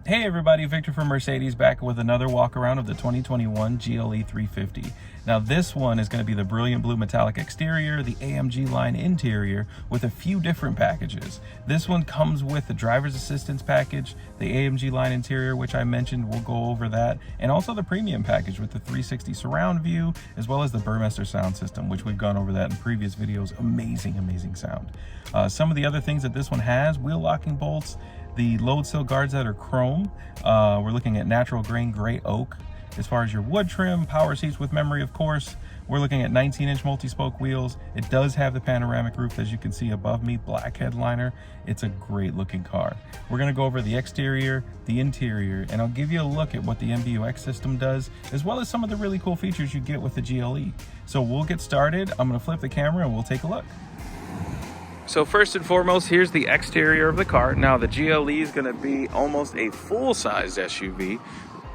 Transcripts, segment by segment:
Hey everybody, Victor from Mercedes back with another walk around of the 2021 GLE 350. Now this one is going to be the brilliant blue metallic exterior, the AMG line interior with a few different packages. This one comes with the driver's assistance package, the AMG line interior, which I mentioned, we'll go over that, and also the premium package with the 360 surround view, as well as the Burmester sound system, which we've gone over that in previous videos. Amazing sound. Some of the other things that this one has: wheel locking bolts, the load sill guards that are chrome. We're looking at natural grain gray oak. As far as your wood trim, power seats with memory, of course. We're looking at 19-inch multi-spoke wheels. It does have the panoramic roof, as you can see above me, black headliner. It's a great looking car. We're gonna go over the exterior, the interior, and I'll give you a look at what the MBUX system does, as well as some of the really cool features you get with the GLE. So we'll get started. I'm gonna flip the camera and we'll take a look. So first and foremost, here's the exterior of the car. Now the GLE is gonna be almost a full-size SUV.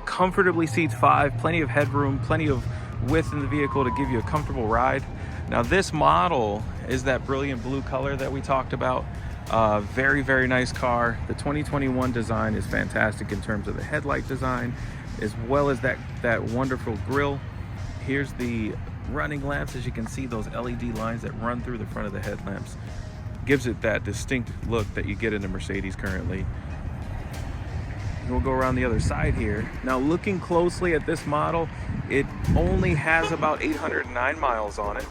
Comfortably seats 5, plenty of headroom, plenty of width in the vehicle to give you a comfortable ride. Now this model is that brilliant blue color that we talked about. Very nice car. The 2021 design is fantastic in terms of the headlight design, as well as that wonderful grille. Here's the running lamps. As you can see, those LED lines that run through the front of the headlamps gives it that distinct look that you get in a Mercedes currently. We'll go around the other side here. Now looking closely at this model, it only has about 809 miles on it.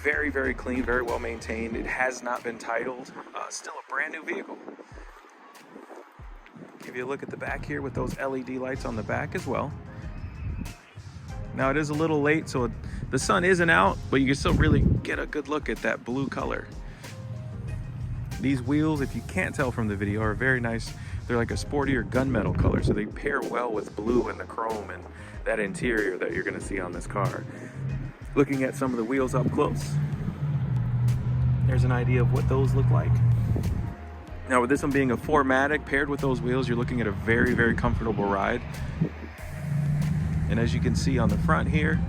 Very clean, very well maintained. It has not been titled. Still a brand new vehicle. Give you a look at the back here with those LED lights on the back as well. Now it is a little late, so the sun isn't out, but you can still really get a good look at that blue color. These wheels, if you can't tell from the video, are very nice. They're like a sportier gunmetal color, so they pair well with blue and the chrome and that interior that you're gonna see on this car. Looking at some of the wheels up close, there's an idea of what those look like. Now with this one being a 4MATIC paired with those wheels, you're looking at a very comfortable ride. And as you can see on the front here,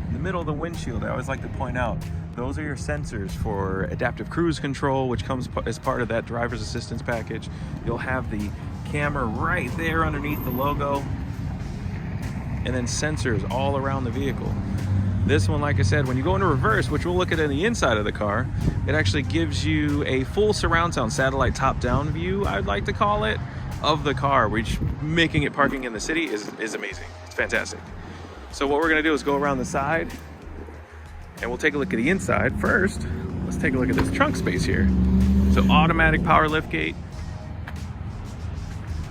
in the middle of the windshield, I always like to point out, those are your sensors for adaptive cruise control, which comes as part of that driver's assistance package. You'll have the camera right there underneath the logo, and then sensors all around the vehicle. This one, like I said, when you go into reverse, which we'll look at in the inside of the car, it actually gives you a full surround sound satellite top-down view, I'd like to call it, of the car, which making it parking in the city is amazing. It's fantastic. So what we're gonna do is go around the side and we'll take a look at the inside. First, let's take a look at this trunk space here. So automatic power liftgate.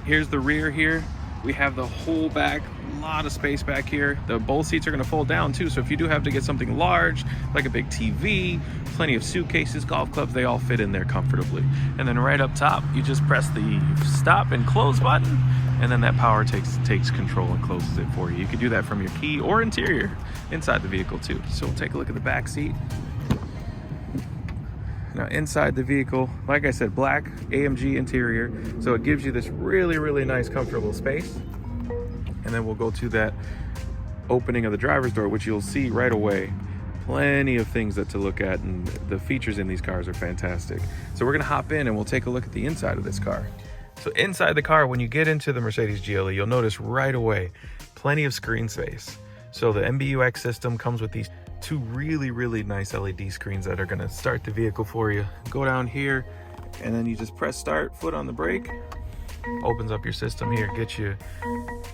Here's the rear here. We have the whole back, a lot of space back here. Both seats are gonna fold down too, so if you do have to get something large, like a big TV, plenty of suitcases, golf clubs, they all fit in there comfortably. And then right up top, you just press the stop and close button, and then that power takes control and closes it for you. You can do that from your key or interior inside the vehicle too. So we'll take a look at the back seat. Now inside the vehicle, like I said, black AMG interior, so it gives you this really nice comfortable space. And then we'll go to that opening of the driver's door, which you'll see right away. Plenty of things to look at, and the features in these cars are fantastic. So we're gonna hop in and we'll take a look at the inside of this car. So inside the car, when you get into the Mercedes GLE, you'll notice right away, plenty of screen space. So the MBUX system comes with these two really nice LED screens that are gonna start the vehicle for you. Go down here, and then you just press start, foot on the brake, opens up your system here, gets you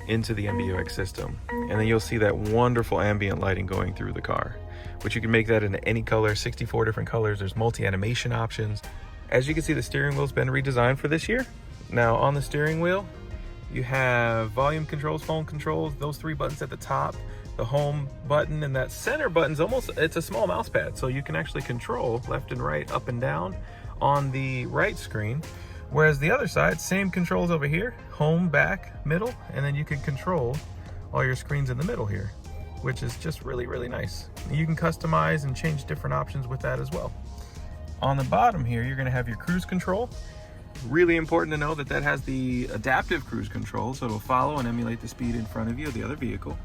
into the MBUX system. And then you'll see that wonderful ambient lighting going through the car, which you can make that into any color, 64 different colors. There's multi-animation options. As you can see, the steering wheel's been redesigned for this year. Now on the steering wheel, you have volume controls, phone controls, those 3 buttons at the top, the home button, and that center button's it's a small mouse pad, so you can actually control left and right, up and down on the right screen. Whereas the other side, same controls over here, home, back, middle, and then you can control all your screens in the middle here, which is just really nice. You can customize and change different options with that as well. On the bottom here, you're gonna have your cruise control. Really important to know that that has the adaptive cruise control, so it'll follow and emulate the speed in front of you of the other vehicle.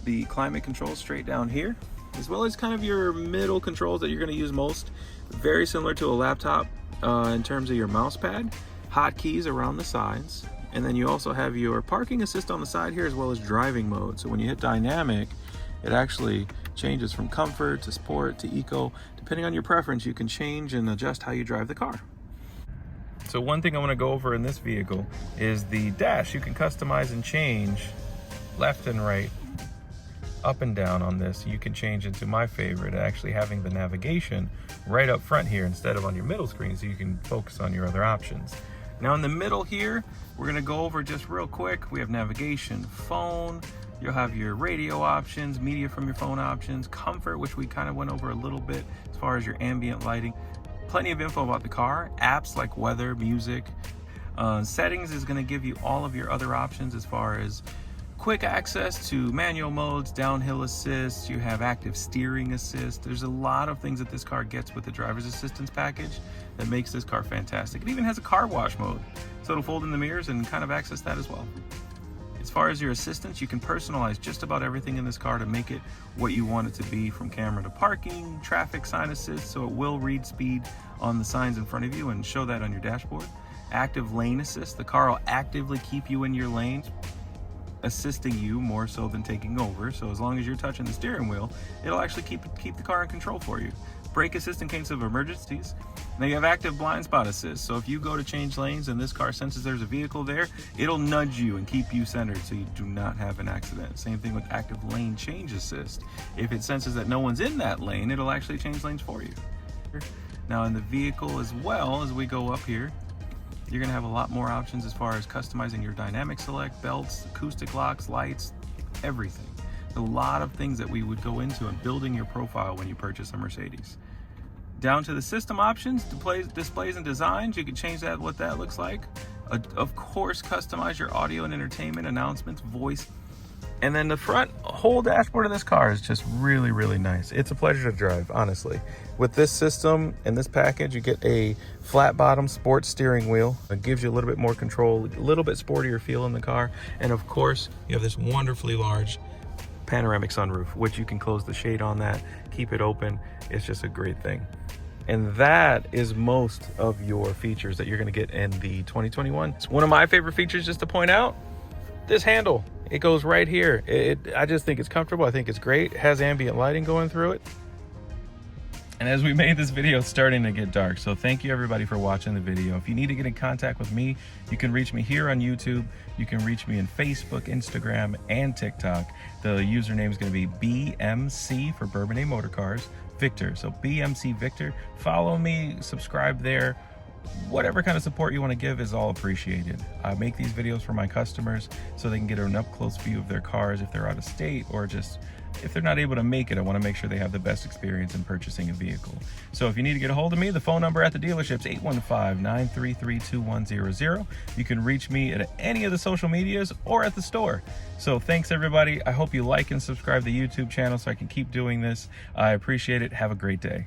The climate control straight down here, as well as kind of your middle controls that you're gonna use most. Very similar to a laptop in terms of your mouse pad. hotkeys around the sides, and then you also have your parking assist on the side here, as well as driving mode. So when you hit dynamic, it actually changes from comfort to sport to eco. Depending on your preference, you can change and adjust how you drive the car. So one thing I want to go over in this vehicle is the dash. You can customize and change left and right, up and down on this. You can change into my favorite, actually having the navigation right up front here instead of on your middle screen, so you can focus on your other options. Now in the middle here, we're going to go over just real quick. We have navigation, phone, you'll have your radio options, media from your phone options, comfort, which we kind of went over a little bit as far as your ambient lighting. Plenty of info about the car, apps like weather, music. Settings is going to give you all of your other options as far as quick access to manual modes, downhill assist, you have active steering assist. There's a lot of things that this car gets with the driver's assistance package that makes this car fantastic. It even has a car wash mode, so it'll fold in the mirrors and kind of access that as well. As far as your assistance, you can personalize just about everything in this car to make it what you want it to be, from camera to parking, traffic sign assist, so it will read speed on the signs in front of you and show that on your dashboard. Active lane assist, the car will actively keep you in your lane, assisting you more so than taking over. So as long as you're touching the steering wheel, it'll actually keep the car in control for you. Brake assist in case of emergencies. Now you have active blind spot assist, so if you go to change lanes and this car senses there's a vehicle there, it'll nudge you and keep you centered so you do not have an accident. Same thing with active lane change assist. If it senses that no one's in that lane, it'll actually change lanes for you. Now in the vehicle as well, as we go up here, you're gonna have a lot more options as far as customizing your dynamic select, belts, acoustic locks, lights, everything. A lot of things that we would go into and building your profile when you purchase a Mercedes. Down to the system options, displays and designs, you can change that, what that looks like. Of course, customize your audio and entertainment, announcements, voice. And then the front whole dashboard of this car is just really, really nice. It's a pleasure to drive, honestly. With this system and this package, you get a flat bottom sports steering wheel. It gives you a little bit more control, a little bit sportier feel in the car. And of course, you have this wonderfully large panoramic sunroof, which you can close the shade on that, keep it open. It's just a great thing. And that is most of your features that you're gonna get in the 2021. It's one of my favorite features, just to point out, this handle. It goes right here. I just think it's comfortable. I think it's great. It has ambient lighting going through it. And as we made this video, it's starting to get dark. So thank you everybody for watching the video. If you need to get in contact with me, you can reach me here on YouTube. You can reach me in Facebook, Instagram, and TikTok. The username is gonna be BMC for Bourbonnais Motor Cars, Victor. So BMC Victor, follow me, subscribe there. Whatever kind of support you want to give is all appreciated. I make these videos for my customers so they can get an up-close view of their cars if they're out of state, or just if they're not able to make it. I want to make sure they have the best experience in purchasing a vehicle. So if you need to get a hold of me, the phone number at the dealership is 815-933-2100. You can reach me at any of the social medias or at the store. So thanks everybody. I hope you like and subscribe to the YouTube channel so I can keep doing this. I appreciate it. Have a great day.